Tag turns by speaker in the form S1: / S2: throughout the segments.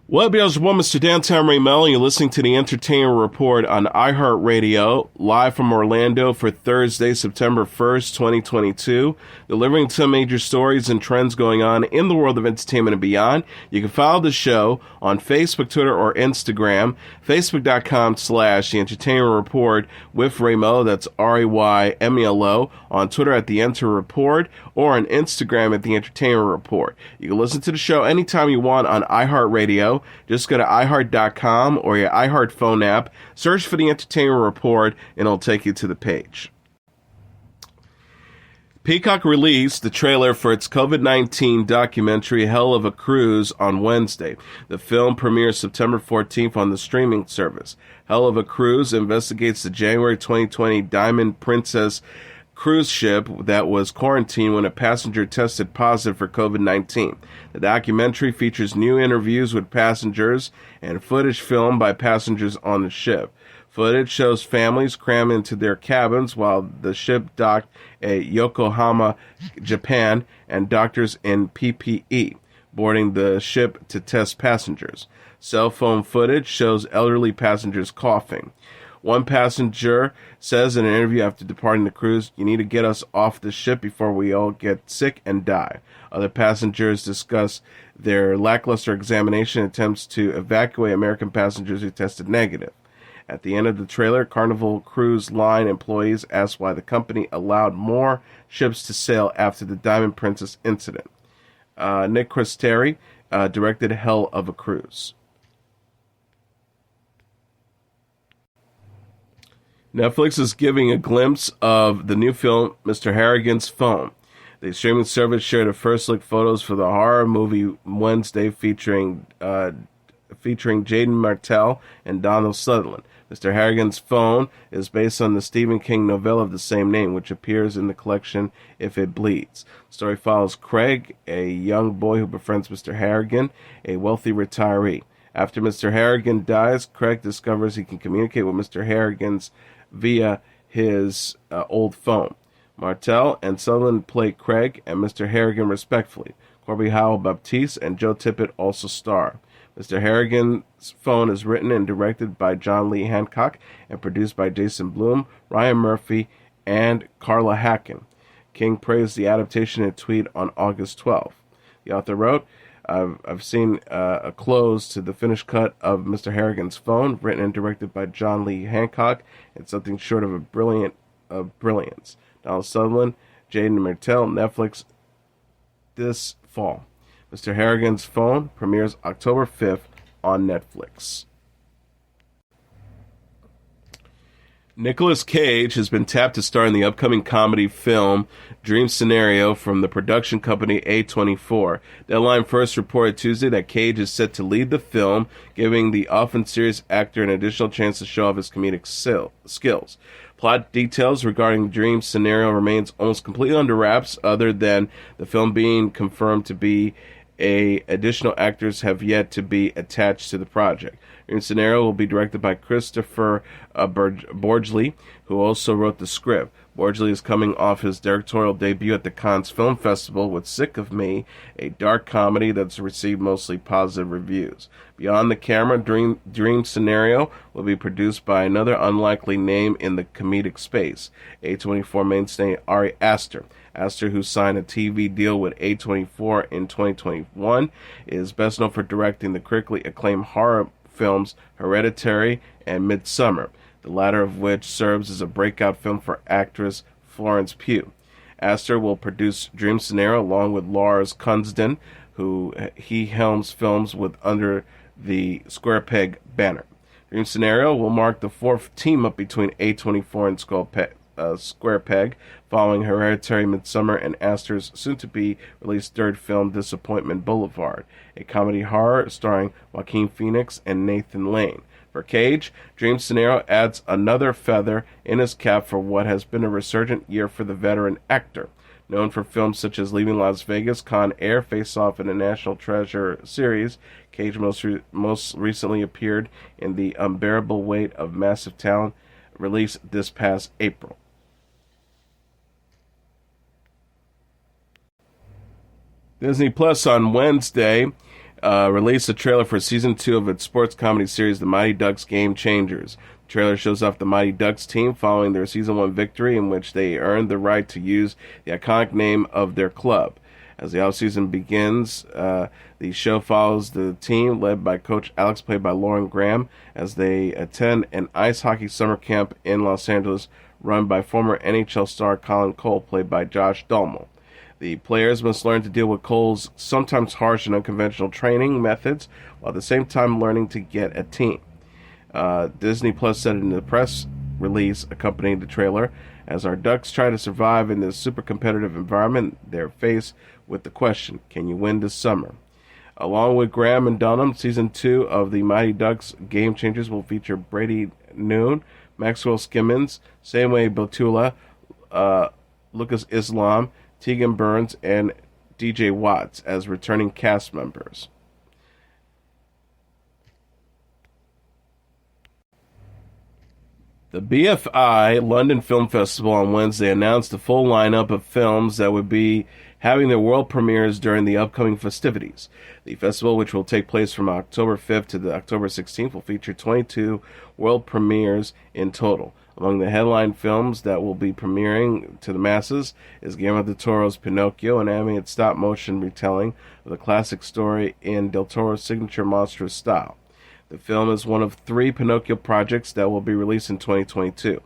S1: What up, y'all? It's Mr. Downtown Ray Melo. You're listening to the Entertainment Report on iHeartRadio, live from Orlando for Thursday, September 1st, 2022. Delivering some major stories and trends going on in the world of entertainment and beyond. You can follow the show on Facebook, Twitter, or Instagram. Facebook.com/The Entertainment Report with Ray Melo. That's RAYMELO. On Twitter at The Enter Report, or on Instagram at The Entertainment Report. You can listen to the show anytime you want on iHeartRadio. Just go to iHeart.com or your iHeart phone app, search for The Entertainment Report, and it'll take you to the page. Peacock released the trailer for its COVID-19 documentary Hell of a Cruise on Wednesday. The film premieres September 14th on the streaming service. Hell of a Cruise investigates the January 2020 Diamond Princess cruise ship that was quarantined when a passenger tested positive for COVID-19. The documentary features new interviews with passengers and footage filmed by passengers on the ship. Footage shows families crammed into their cabins while the ship docked at Yokohama, Japan, and doctors in PPE boarding the ship to test passengers. Cell phone footage shows elderly passengers coughing. One passenger says in an interview after departing the cruise, "You need to get us off the ship before we all get sick and die." Other passengers discuss their lackluster examination attempts to evacuate American passengers who tested negative. At the end of the trailer, Carnival Cruise Line employees asked why the company allowed more ships to sail after the Diamond Princess incident. Nick Cristeri directed Hell of a Cruise. Netflix is giving a glimpse of the new film, Mr. Harrigan's Phone. The streaming service shared the first look photos for the horror movie Wednesday featuring Jaden Martell and Donald Sutherland. Mr. Harrigan's Phone is based on the Stephen King novella of the same name, which appears in the collection If It Bleeds. The story follows Craig, a young boy who befriends Mr. Harrigan, a wealthy retiree. After Mr. Harrigan dies, Craig discovers he can communicate with Mr. Harrigan's via his old phone. Martell and Sutherland play Craig and Mr. Harrigan respectively. Corby Howell-Baptiste and Joe Tippett also star. Mr. Harrigan's Phone is written and directed by John Lee Hancock and produced by Jason Blum, Ryan Murphy, and Carla Hacken. King praised the adaptation in a tweet on August 12th. The author wrote, I've seen a close to the finished cut of Mr. Harrigan's Phone, written and directed by John Lee Hancock, and something short of brilliance. Donald Sutherland, Jaden Martell, Netflix this fall. Mr. Harrigan's Phone premieres October 5th on Netflix. Nicolas Cage has been tapped to star in the upcoming comedy film Dream Scenario from the production company A24. Deadline first reported Tuesday that Cage is set to lead the film, giving the often serious actor an additional chance to show off his comedic skills. Plot details regarding Dream Scenario remains almost completely under wraps, other than the film being confirmed to be additional actors have yet to be attached to the project. Dream Scenario will be directed by Christopher Borgli, who also wrote the script. Borgli is coming off his directorial debut at the Cannes Film Festival with Sick of Me, a dark comedy that's received mostly positive reviews. Beyond the camera, Dream Scenario will be produced by another unlikely name in the comedic space, A24 mainstay Ari Aster. Aster, who signed a TV deal with A24 in 2021, is best known for directing the critically acclaimed horror films Hereditary and Midsummer, the latter of which serves as a breakout film for actress Florence Pugh. Aster will produce Dream Scenario along with Lars Kunsden, who he helms films with under the Square Peg banner. Dream Scenario will mark the fourth team-up between A24 and Square Peg, following Hereditary, Midsummer, and Aster's soon-to-be-released third film, Disappointment Boulevard, a comedy horror starring Joaquin Phoenix and Nathan Lane. For Cage, Dream Scenario adds another feather in his cap for what has been a resurgent year for the veteran actor. Known for films such as Leaving Las Vegas, Con Air, Face Off, and the National Treasure series, Cage most recently appeared in The Unbearable Weight of Massive Talent, released this past April. Disney Plus on Wednesday released a trailer for season 2 of its sports comedy series, The Mighty Ducks Game Changers. The trailer shows off the Mighty Ducks team following their season 1 victory, in which they earned the right to use the iconic name of their club. As the offseason begins, the show follows the team led by Coach Alex, played by Lauren Graham, as they attend an ice hockey summer camp in Los Angeles run by former NHL star Colin Cole, played by Josh Duhamel. The players must learn to deal with Cole's sometimes harsh and unconventional training methods, while at the same time learning to get a team. Disney Plus said in the press release accompanying the trailer, as our Ducks try to survive in this super competitive environment, they're faced with the question, can you win this summer? Along with Graham and Dunham, season 2 of the Mighty Ducks Game Changers will feature Brady Noon, Maxwell Skimmons, Samway Botula, Lucas Islam, Tegan Burns, and DJ Watts as returning cast members. The BFI London Film Festival on Wednesday announced a full lineup of films that would be having their world premieres during the upcoming festivities. The festival, which will take place from October 5th to October 16th, will feature 22 world premieres in total. Among the headline films that will be premiering to the masses is Guillermo del Toro's Pinocchio, an animated stop-motion retelling of the classic story in del Toro's signature monstrous style. The film is one of 3 Pinocchio projects that will be released in 2022.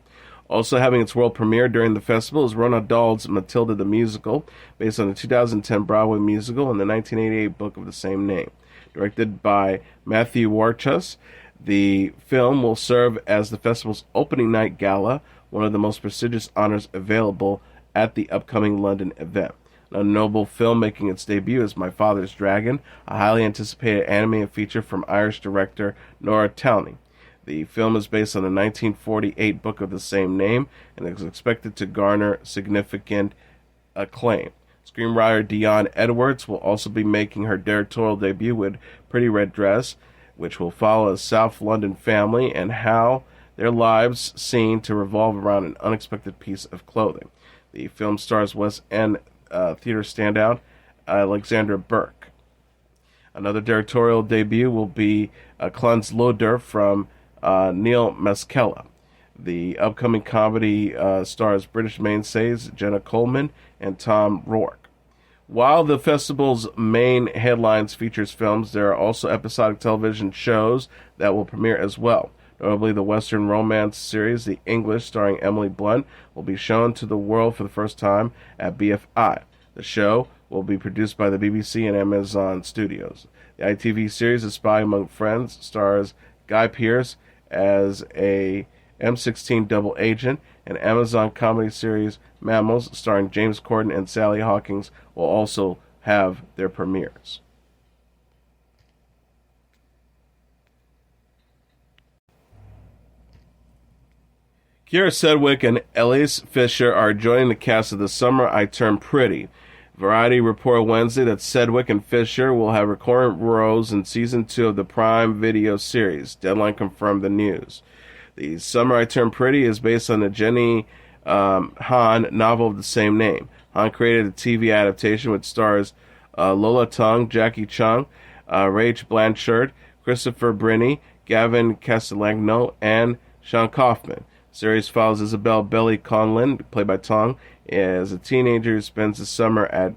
S1: Also having its world premiere during the festival is Roald Dahl's Matilda the Musical, based on the 2010 Broadway musical and the 1988 book of the same name. Directed by Matthew Warchus, the film will serve as the festival's opening night gala, one of the most prestigious honors available at the upcoming London event. A notable film making its debut is My Father's Dragon, a highly anticipated animated feature from Irish director Nora Towney. The film is based on the 1948 book of the same name and is expected to garner significant acclaim. Screenwriter Dionne Edwards will also be making her directorial debut with Pretty Red Dress, which will follow a South London family and how their lives seem to revolve around an unexpected piece of clothing. The film stars West End theater standout Alexandra Burke. Another directorial debut will be Cluns Loder from Neil Maskela. The upcoming comedy stars British mainstays Jenna Coleman and Tom Rourke. While the festival's main headlines features films, there are also episodic television shows that will premiere as well. Notably, the Western romance series The English, starring Emily Blunt, will be shown to the world for the first time at BFI. The show will be produced by the BBC and Amazon Studios. The ITV series A Spy Among Friends stars Guy Pearce as a M16 double agent, and Amazon comedy series Mammals, starring James Corden and Sally Hawkins, will also have their premieres. Kyra Sedgwick and Elsie Fisher are joining the cast of The Summer I Turned Pretty. Variety reported Wednesday that Sedgwick and Fisher will have recurrent roles in Season 2 of the Prime Video series. Deadline confirmed the news. The Summer I Turned Pretty is based on the Jenny Han novel of the same name. Han created a TV adaptation which stars Lola Tung, Jackie Chung, Rach Blanchard, Christopher Brinny, Gavin Castellagno, and Sean Kaufman. The series follows Isabel Belly Conlon, played by Tong, as a teenager who spends the summer at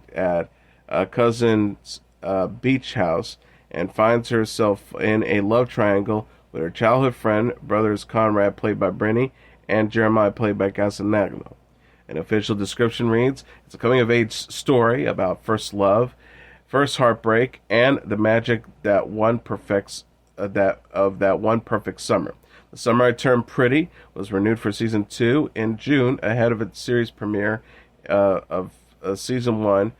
S1: a cousin's beach house and finds herself in a love triangle with her childhood friend, brothers Conrad, played by Brinny, and Jeremiah, played by Castellagno. An official description reads, it's a coming-of-age story about first love, first heartbreak, and the magic that one perfect summer. The Summer I Turned Pretty was renewed for Season 2 in June ahead of its series premiere of Season 1.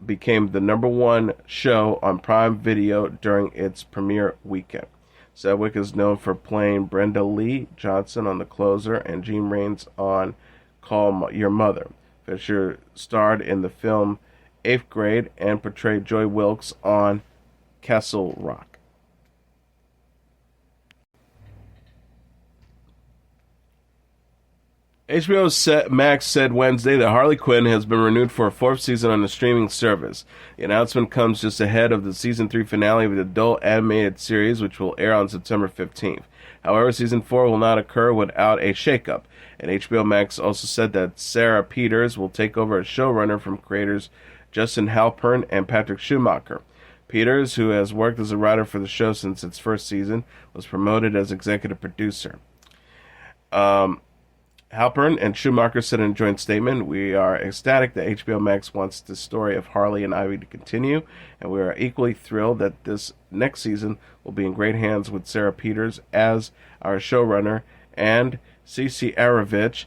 S1: Became the #1 show on Prime Video during its premiere weekend. Sedgwick is known for playing Brenda Lee Johnson on The Closer and Jean Rains on Call Your Mother. Fisher starred in the film 8th Grade and portrayed Joy Wilkes on Castle Rock. Max said Wednesday that Harley Quinn has been renewed for a fourth season on the streaming service. The announcement comes just ahead of the season 3 finale of the adult animated series, which will air on September 15th. However, season 4 will not occur without a shakeup. And HBO Max also said that Sarah Peters will take over as showrunner from creators Justin Halpern and Patrick Schumacher. Peters, who has worked as a writer for the show since its first season, was promoted as executive producer. Halpern and Schumacher said in a joint statement, "We are ecstatic that HBO Max wants the story of Harley and Ivy to continue, and we are equally thrilled that this next season will be in great hands with Sarah Peters as our showrunner and Cece Arovich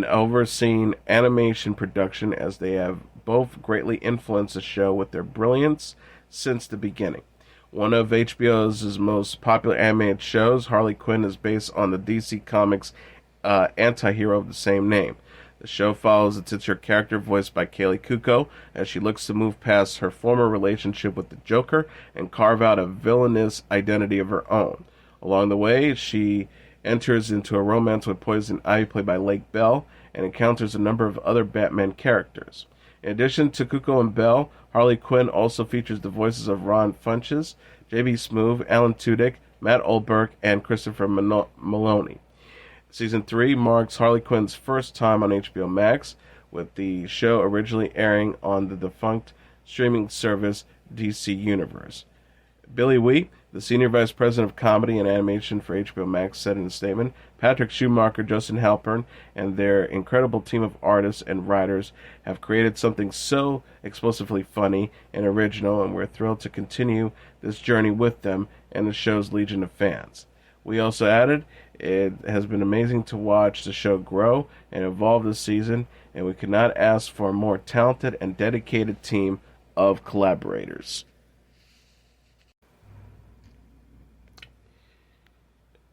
S1: overseeing animation production, as they have both greatly influenced the show with their brilliance since the beginning." One of HBO's most popular animated shows, Harley Quinn, is based on the DC Comics anti-hero of the same name. The show follows the titular character voiced by Kaley Cuoco as she looks to move past her former relationship with the Joker and carve out a villainous identity of her own. Along the way, she enters into a romance with Poison Ivy, played by Lake Bell, and encounters a number of other Batman characters. In addition to Cuoco and Bell, Harley Quinn also features the voices of Ron Funches, J.B. Smoove, Alan Tudyk, Matt Oldberg, and Christopher Meloni. Season 3 marks Harley Quinn's first time on HBO Max, with the show originally airing on the defunct streaming service DC Universe. Billy Wee, the Senior Vice President of Comedy and Animation for HBO Max, said in a statement, "Patrick Schumacher, Justin Halpern, and their incredible team of artists and writers have created something so explosively funny and original, and we're thrilled to continue this journey with them and the show's legion of fans." We also added, "It has been amazing to watch the show grow and evolve this season, and we could not ask for a more talented and dedicated team of collaborators."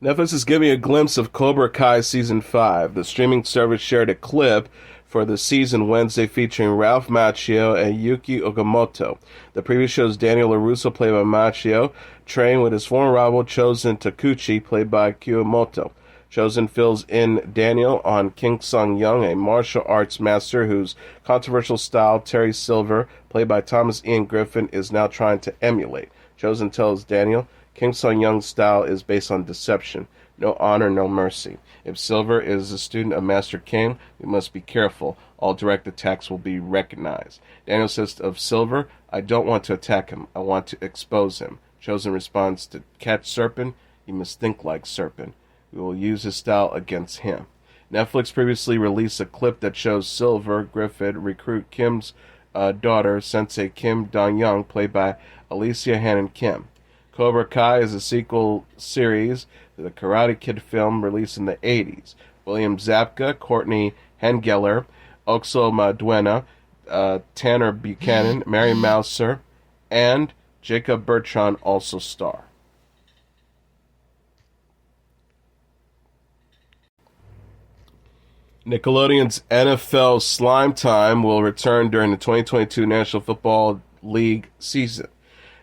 S1: Netflix is giving a glimpse of Cobra Kai Season 5. The streaming service shared a clip for the season Wednesday featuring Ralph Macchio and Yuki Okamoto. The preview shows Daniel LaRusso, played by Macchio, train with his former rival Chozen Takuchi, played by Kiyomoto. Chozen fills in Daniel on King Sung-young, a martial arts master whose controversial style Terry Silver, played by Thomas Ian Griffin, is now trying to emulate. Chozen tells Daniel, "King Sung-young's style is based on deception. No honor, no mercy. If Silver is a student of Master King, we must be careful. All direct attacks will be recognized." Daniel says of Silver, "I don't want to attack him. I want to expose him." Chozen responds, "To catch Serpent, you must think like Serpent. We will use his style against him." Netflix previously released a clip that shows Silver Griffin recruit Kim's daughter, Sensei Kim Dong-young, played by Alicia Hannon Kim. Cobra Kai is a sequel series to the Karate Kid film released in the 80s. William Zabka, Courtney Hengeler, Oxo Maduena, Tanner Buchanan, Mary Mouser, and Jacob Bertrand also star. Nickelodeon's NFL Slimetime will return during the 2022 National Football League season.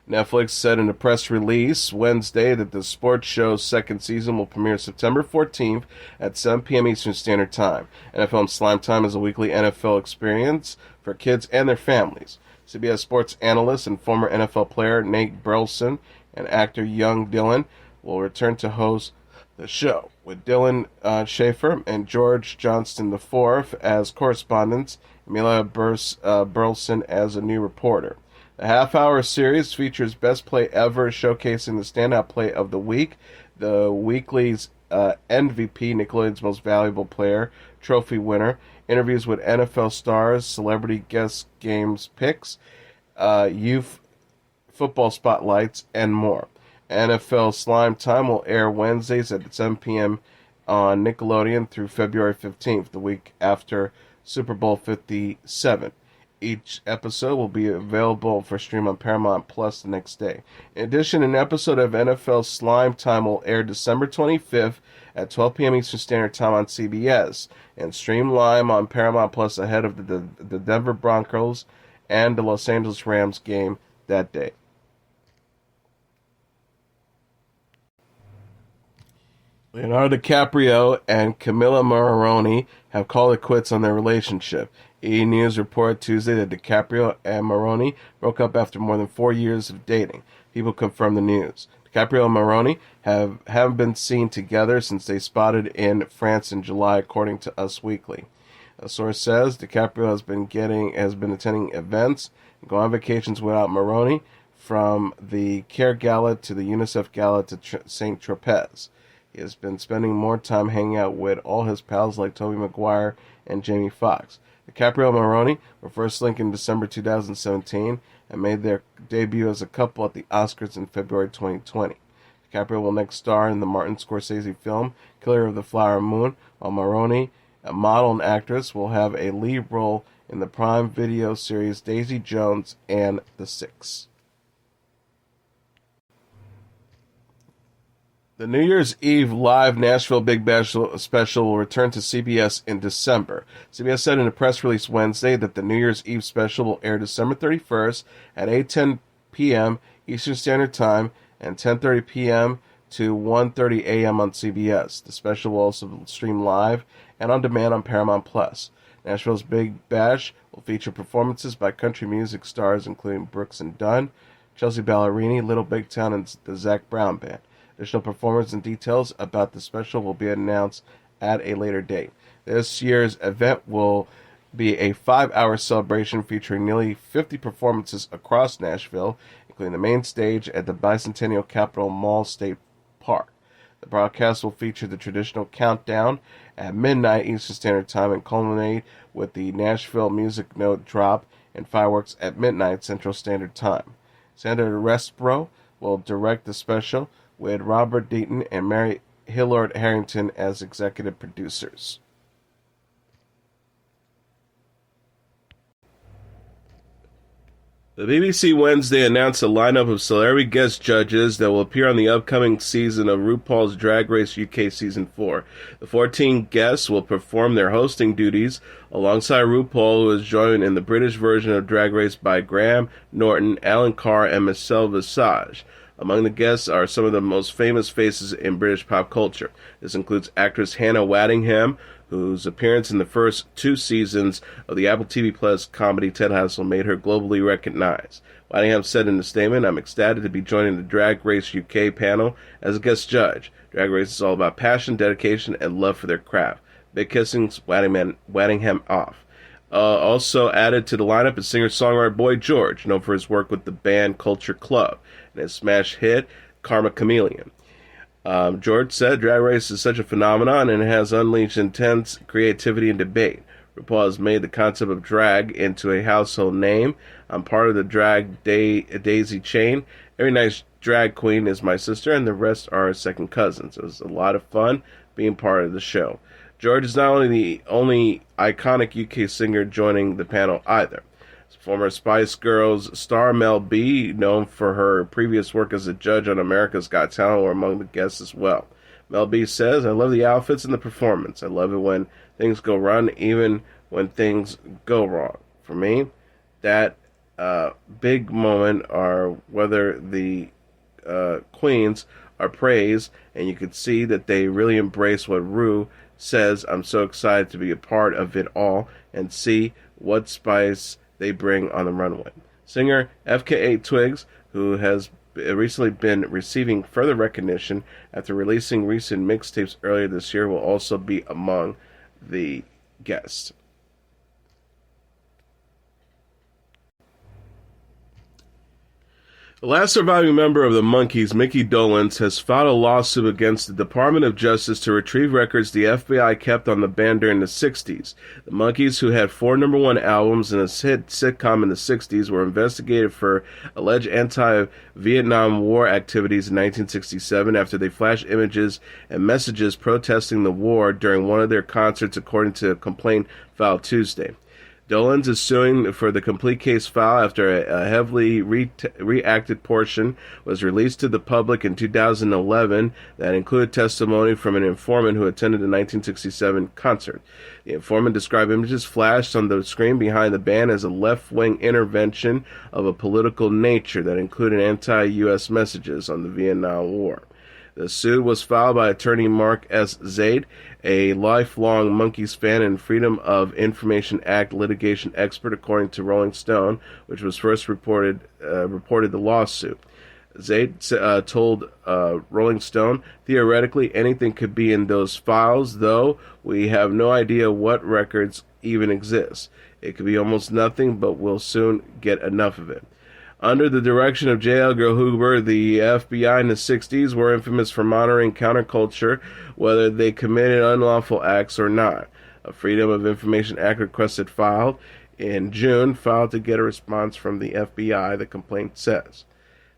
S1: Netflix said in a press release Wednesday that the sports show's second season will premiere September 14th at 7 p.m. Eastern Standard Time. NFL Slimetime is a weekly NFL experience for kids and their families. CBS Sports analyst and former NFL player Nate Burleson and actor Young Dylan will return to host the show, with Dylan Schaefer and George Johnston IV as correspondents, Camila Burleson as a new reporter. The half-hour series features Best Play Ever, showcasing the standout play of the week, the weekly's MVP, Nickelodeon's Most Valuable Player, trophy winner, interviews with NFL stars, celebrity guest games picks, youth football spotlights, and more. NFL Slimetime will air Wednesdays at 7 p.m. on Nickelodeon through February 15th, the week after Super Bowl 57. Each episode will be available for stream on Paramount Plus the next day. In addition, an episode of NFL Slimetime will air December 25th at 12 p.m. Eastern Standard Time on CBS and stream live on Paramount Plus ahead of the Denver Broncos and the Los Angeles Rams game that day. Leonardo DiCaprio and Camila Morrone have called it quits on their relationship. E! News reported Tuesday that DiCaprio and Morrone broke up after more than 4 years of dating. People confirmed the news. DiCaprio and Morrone haven't been seen together since they spotted in France in July, according to Us Weekly. A source says DiCaprio has been attending events and going on vacations without Morrone, from the Care Gala to the UNICEF Gala to St. Tropez. He has been spending more time hanging out with all his pals like Tobey Maguire and Jamie Foxx. DiCaprio and Morrone were first linked in December 2017 and made their debut as a couple at the Oscars in February 2020. DiCaprio will next star in the Martin Scorsese film Killer of the Flower Moon, while Morrone, a model and actress, will have a lead role in the Prime Video series Daisy Jones and the Six. The New Year's Eve live Nashville Big Bash special will return to CBS in December. CBS said in a press release Wednesday that the New Year's Eve special will air December 31st at 8:10 p.m. Eastern Standard Time and 10:30 p.m. to 1:30 a.m. on CBS. The special will also stream live and on demand on Paramount+. Nashville's Big Bash will feature performances by country music stars including Brooks Dunn, Kelsea Ballerini, Little Big Town, and the Zac Brown Band. Additional performance and details about the special will be announced at a later date. This year's event will be a 5-hour celebration featuring nearly 50 performances across Nashville, including the main stage at the Bicentennial Capitol Mall State Park. The broadcast will feature the traditional countdown at midnight Eastern Standard Time and culminate with the Nashville Music Note drop and fireworks at midnight Central Standard Time. Sandra Respro will direct the special, with Robert Deaton and Mary Hillard Harrington as executive producers. The BBC Wednesday announced a lineup of celebrity guest judges that will appear on the upcoming season of RuPaul's Drag Race UK Season 4. The 14 guests will perform their hosting duties alongside RuPaul, who is joined in the British version of Drag Race by Graham Norton, Alan Carr, and Michelle Visage. Among the guests are some of the most famous faces in British pop culture. This includes actress Hannah Waddingham, whose appearance in the first 2 seasons of the Apple TV Plus comedy Ted Lasso made her globally recognized. Waddingham said in a statement, "I'm ecstated to be joining the Drag Race UK panel as a guest judge. Drag Race is all about passion, dedication, and love for their craft. Big kissings, Waddingham off." Also added to the lineup is singer-songwriter Boy George, known for his work with the band Culture Club and his smash hit Karma Chameleon. George said, "Drag Race is such a phenomenon and it has unleashed intense creativity and debate. RuPaul has made the concept of drag into a household name. I'm part of the drag daisy chain. Every nice drag queen is my sister and the rest are second cousins. It was a lot of fun being part of the show." George is not only the only iconic UK singer joining the panel either. Former Spice Girls star Mel B, known for her previous work as a judge on America's Got Talent, were among the guests as well. Mel B says, "I love the outfits and the performance. I love it when things go wrong, even when things go wrong. For me, that big moment are whether the queens are praised, and you could see that they really embrace what Ru says. I'm so excited to be a part of it all and see what spice they bring on the runway." Singer FKA Twigs, who has recently been receiving further recognition after releasing recent mixtapes earlier this year, will also be among the guests. The last surviving member of the Monkees, Micky Dolenz, has filed a lawsuit against the Department of Justice to retrieve records the FBI kept on the band during the 60s. The Monkees, who had 4 #1 albums and a hit sitcom in the 60s, were investigated for alleged anti-Vietnam War activities in 1967 after they flashed images and messages protesting the war during one of their concerts, according to a complaint filed Tuesday. Dolenz is suing for the complete case file after a heavily reacted portion was released to the public in 2011 that included testimony from an informant who attended the 1967 concert. The informant described images flashed on the screen behind the band as a left-wing intervention of a political nature that included anti-U.S. messages on the Vietnam War. The suit was filed by attorney Mark S. Zaid, a lifelong Monkees fan and Freedom of Information Act litigation expert, according to Rolling Stone, which was first reported the lawsuit. Zaid told Rolling Stone, "Theoretically, anything could be in those files, though we have no idea what records even exist. It could be almost nothing, but we'll soon get enough of it." Under the direction of J. Edgar Hoover, the FBI in the 60s were infamous for monitoring counterculture, whether they committed unlawful acts or not. A Freedom of Information Act requested filed in June, filed to get a response from the FBI, the complaint says.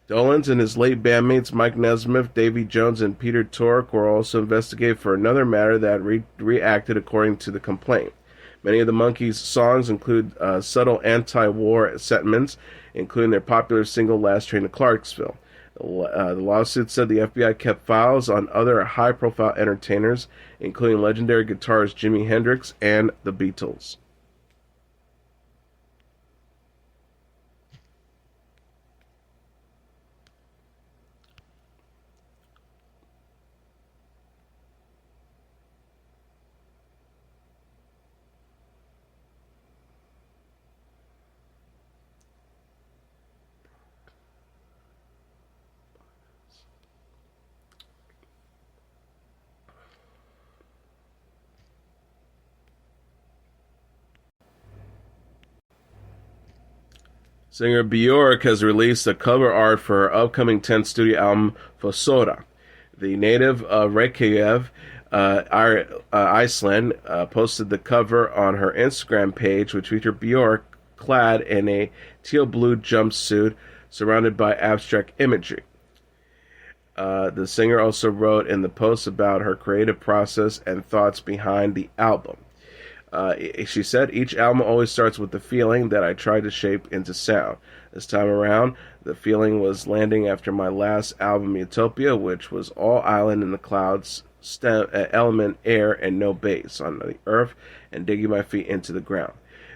S1: Dolenz and his late bandmates Mike Nesmith, Davy Jones, and Peter Tork were also investigated for another matter that reacted according to the complaint. Many of the Monkees' songs include subtle anti-war sentiments, including their popular single Last Train to Clarksville. The lawsuit said the FBI kept files on other high-profile entertainers, including legendary guitarist Jimi Hendrix and the Beatles. Singer Bjork has released a cover art for her upcoming 10th studio album, Fossora. The native of Reykjavik, Iceland, posted the cover on her Instagram page, which featured Bjork clad in a teal-blue jumpsuit surrounded by abstract imagery. The singer also wrote in the post about her creative process and thoughts behind the album. She said, "Each album always starts with the feeling that I tried to shape into sound. This time around, the feeling was landing after my last album, Utopia, which was all island in the clouds, element, air, and no bass on the earth, and digging my feet into the ground."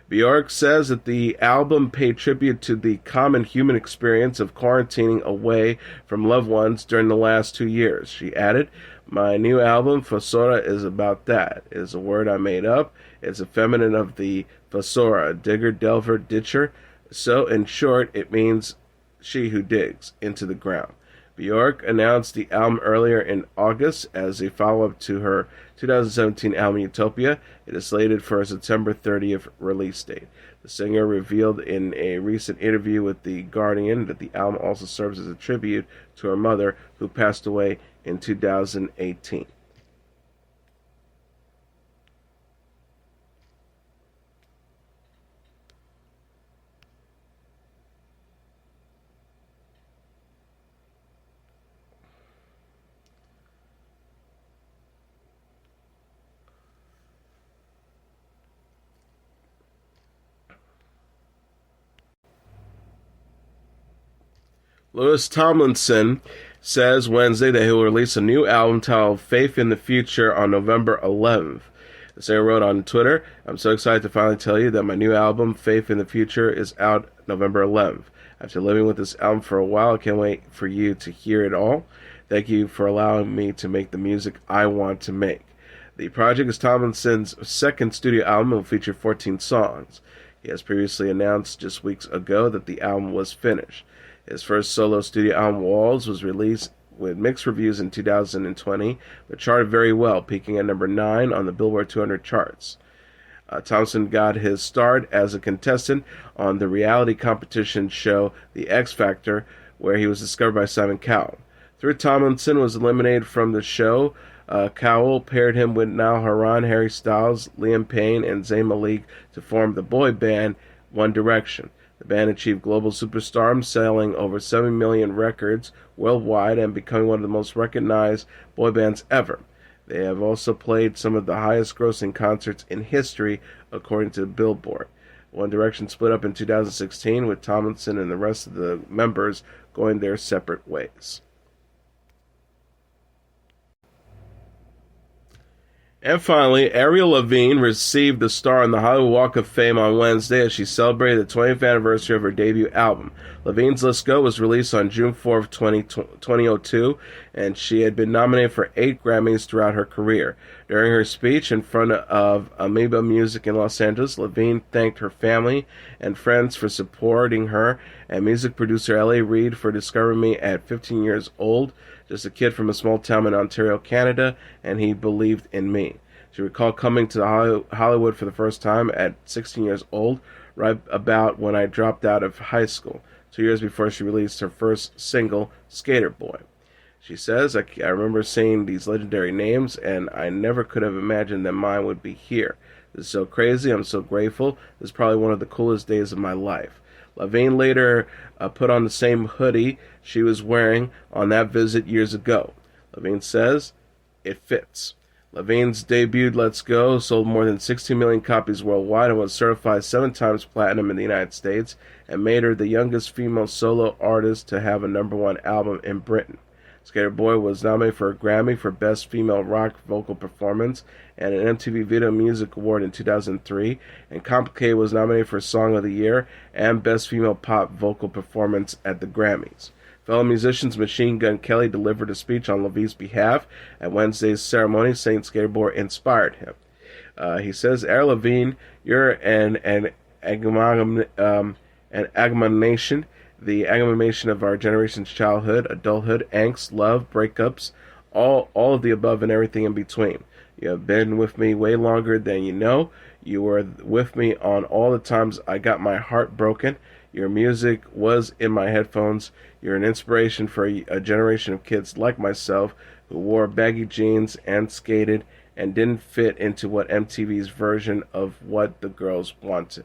S1: Bjork says that the album paid tribute to the common human experience of quarantining away from loved ones during the last 2 years. She added, "My new album, Fossora, is about that. It is a word I made up. It's a feminine of the Fossora, digger, delver, ditcher. So, in short, it means she who digs into the ground." Bjork announced the album earlier in August as a follow-up to her 2017 album Utopia. It is slated for a September 30th release date. The singer revealed in a recent interview with The Guardian that the album also serves as a tribute to her mother, who passed away in 2018. Louis Tomlinson says Wednesday that he will release a new album titled Faith in the Future on November 11th. The singer wrote on Twitter, "I'm so excited to finally tell you that my new album, Faith in the Future, is out November 11th. After living with this album for a while, I can't wait for you to hear it all. Thank you for allowing me to make the music I want to make." The project is Tomlinson's second studio album and will feature 14 songs. He has previously announced just weeks ago that the album was finished. His first solo studio album, Walls, was released with mixed reviews in 2020, but charted very well, peaking at number 9 on the Billboard 200 charts. Thompson got his start as a contestant on the reality competition show The X Factor, where he was discovered by Simon Cowell. Through Tomlinson was eliminated from the show. Cowell paired him with Niall Horan, Harry Styles, Liam Payne, and Zayn Malik to form the boy band One Direction. The band achieved global superstardom, selling over 7 million records worldwide and becoming one of the most recognized boy bands ever. They have also played some of the highest-grossing concerts in history, according to Billboard. One Direction split up in 2016, with Tomlinson and the rest of the members going their separate ways. And finally, Ariel Levine received the star on the Hollywood Walk of Fame on Wednesday as she celebrated the 20th anniversary of her debut album. Levine's Let's Go was released on June 4th, 2002, and she had been nominated for 8 Grammys throughout her career. During her speech in front of Amoeba Music in Los Angeles, Levine thanked her family and friends for supporting her, and music producer L.A. Reid for discovering me at 15 years old, just a kid from a small town in Ontario, Canada, and he believed in me. She recalled coming to Hollywood for the first time at 16 years old, right about when I dropped out of high school, 2 years before she released her first single, Skater Boy. She says, I remember seeing these legendary names, and I never could have imagined that mine would be here. This is so crazy. I'm so grateful. This is probably one of the coolest days of my life. Levine later put on the same hoodie she was wearing on that visit years ago. Levine says, it fits. Levine's debuted Let's Go sold more than 16 million copies worldwide and was certified 7 times platinum in the United States and made her the youngest female solo artist to have a #1 album in Britain. Skater Boy was nominated for a Grammy for Best Female Rock Vocal Performance and an MTV Video Music Award in 2003, and Complicated was nominated for Song of the Year and Best Female Pop Vocal Performance at the Grammys. Fellow musicians Machine Gun Kelly delivered a speech on Levine's behalf at Wednesday's ceremony, saying Skater Boy inspired him. He says, Ariel Levine, you're an amalgamation, the amalgamation of our generation's childhood, adulthood, angst, love, breakups, all of the above and everything in between. You have been with me way longer than you know. You were with me on all the times I got my heart broken. Your music was in my headphones. You're an inspiration for a generation of kids like myself who wore baggy jeans and skated and didn't fit into what MTV's version of what the girls wanted.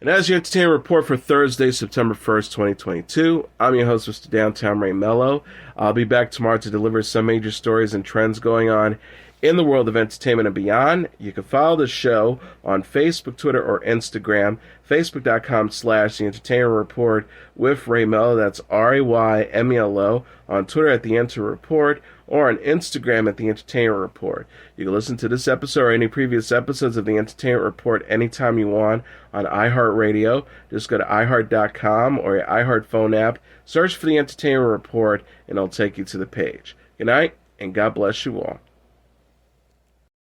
S1: And as your entertainment report for Thursday, September 1st, 2022, I'm your host, Mr. Downtown Ray Melo. I'll be back tomorrow to deliver some major stories and trends going on in the world of entertainment and beyond. You can follow the show on Facebook, Twitter, or Instagram. Facebook.com/The Entertainment Report with Ray Melo. That's RAYMELO. On Twitter at The Enter Report, or on Instagram at The Entertainment Report. You can listen to this episode or any previous episodes of The Entertainment Report anytime you want on iHeartRadio. Just go to iHeart.com or your iHeart phone app, search for The Entertainment Report, and it'll take you to the page. Good night, and God bless you all.